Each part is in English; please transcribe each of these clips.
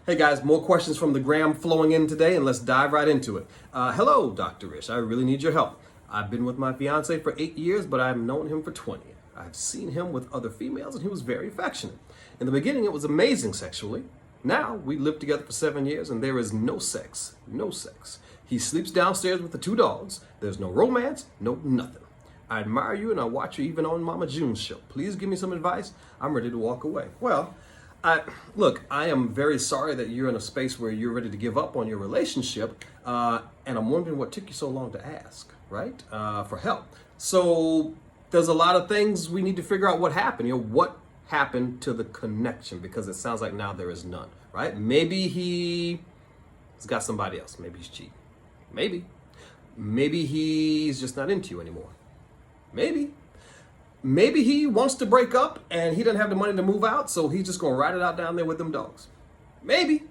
Hey guys, more questions from the gram flowing in today, and let's dive right into it. Hello, Dr. Ish. I really need your help. I've been with my fiance for 8 years, but I've known him for 20. I've seen him with other females, and he was very affectionate. In the beginning, it was amazing sexually. Now, we lived together for 7 years, and there is no sex. No sex. He sleeps downstairs with the 2 dogs. There's no romance, no nothing. I admire you, and I watch you even on Mama June's show. Please give me some advice. I'm ready to walk away. Well, I am very sorry that you're in a space where you're ready to give up on your relationship, and I'm wondering what took you so long to ask, right? For help. So there's a lot of things we need to figure out what happened. What happened to the connection? Because it sounds like now there is none, right? Maybe he's got somebody else. Maybe he's cheating. Maybe he's just not into you anymore. Maybe he wants to break up and he doesn't have the money to move out, so he's just gonna ride it out down there with them dogs. Maybe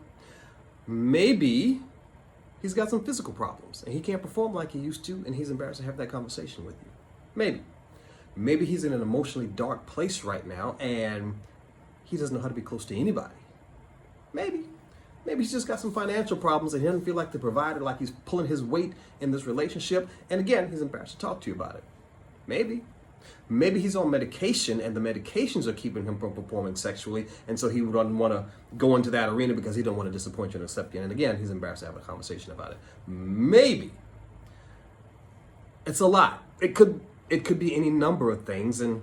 he's got some physical problems and he can't perform like he used to, and he's embarrassed to have that conversation with you. Maybe he's in an emotionally dark place right now and he doesn't know how to be close to anybody. Maybe he's just got some financial problems and he doesn't feel like the provider, like he's pulling his weight in this relationship, and again, he's embarrassed to talk to you about it. Maybe he's on medication and the medications are keeping him from performing sexually, and so he wouldn't want to go into that arena because he don't want to disappoint you and accept you. And again, he's embarrassed to have a conversation about it. Maybe. It's a lot. It could be any number of things, and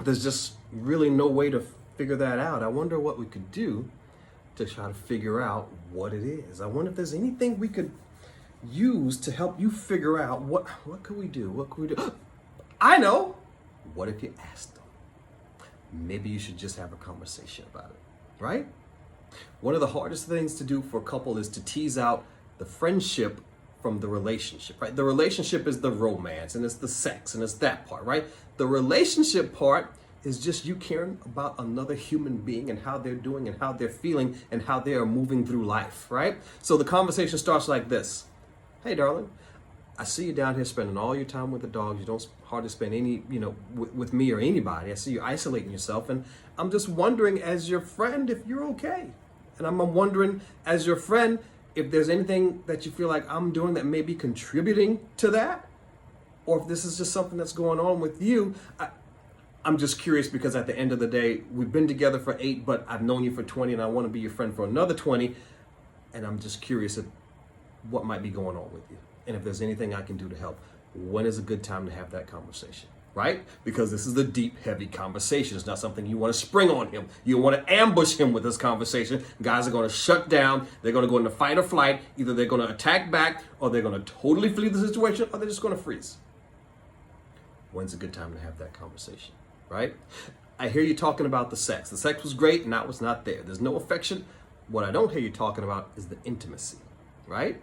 there's just really no way to figure that out. I wonder what we could do to try to figure out what it is. I wonder if there's anything we could use to help you figure out what could we do? What could we do? I know. What if you asked them? Maybe you should just have a conversation about it, right? One of the hardest things to do for a couple is to tease out the friendship from the relationship, right? The relationship is the romance and it's the sex and it's that part, right? The relationship part is just you caring about another human being and how they're doing and how they're feeling and how they are moving through life, right? So the conversation starts like this. Hey, darling, I see you down here spending all your time with the dogs. You don't hardly spend any, with me or anybody. I see you isolating yourself, and I'm just wondering as your friend if you're okay. And I'm wondering as your friend if there's anything that you feel like I'm doing that may be contributing to that, or if this is just something that's going on with you. I'm just curious because at the end of the day, we've been together for 8, but I've known you for 20, and I want to be your friend for another 20, and I'm just curious what might be going on with you. And if there's anything I can do to help, when is a good time to have that conversation, right? Because this is a deep, heavy conversation. It's not something you want to spring on him. You want to ambush him with this conversation. Guys are going to shut down. They're going to go into fight or flight. Either they're going to attack back, or they're going to totally flee the situation, or they're just going to freeze. When's a good time to have that conversation, right? I hear you talking about the sex. The sex was great, and that was not there. There's no affection. What I don't hear you talking about is the intimacy, right?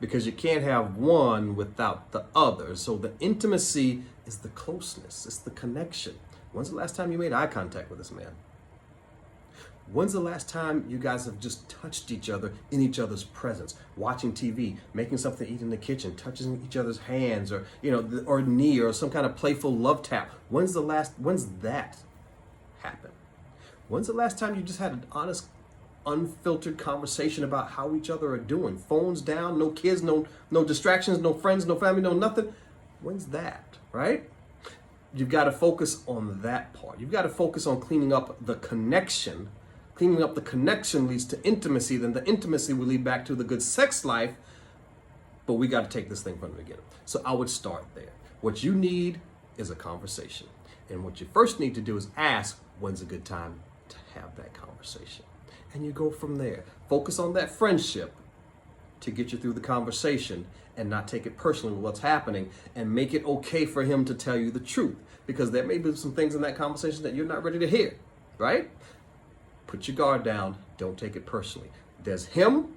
Because you can't have one without the other. So the intimacy is the closeness, it's the connection. When's the last time you made eye contact with this man? When's the last time you guys have just touched each other in each other's presence, watching TV, making something to eat in the kitchen, touching each other's hands, or or knee, or some kind of playful love tap? When's that happen? When's the last time you just had an honest, unfiltered conversation about how each other are doing? Phones down, no kids, no distractions, no friends, no family, no nothing. When's that, right? You've got to focus on that part. You've got to focus on cleaning up the connection. Cleaning up the connection leads to intimacy. Then the intimacy will lead back to the good sex life. But we got to take this thing from the beginning. So I would start there. What you need is a conversation. And what you first need to do is ask, when's a good time to have that conversation? And you go from there. Focus on that friendship to get you through the conversation and not take it personally with what's happening, and make it okay for him to tell you the truth, because there may be some things in that conversation that you're not ready to hear, right? Put your guard down. Don't take it personally. There's him,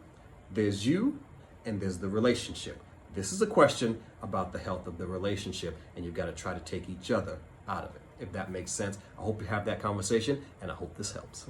there's you, and there's the relationship. This is a question about the health of the relationship, and you've got to try to take each other out of it, if that makes sense. I hope you have that conversation, and I hope this helps.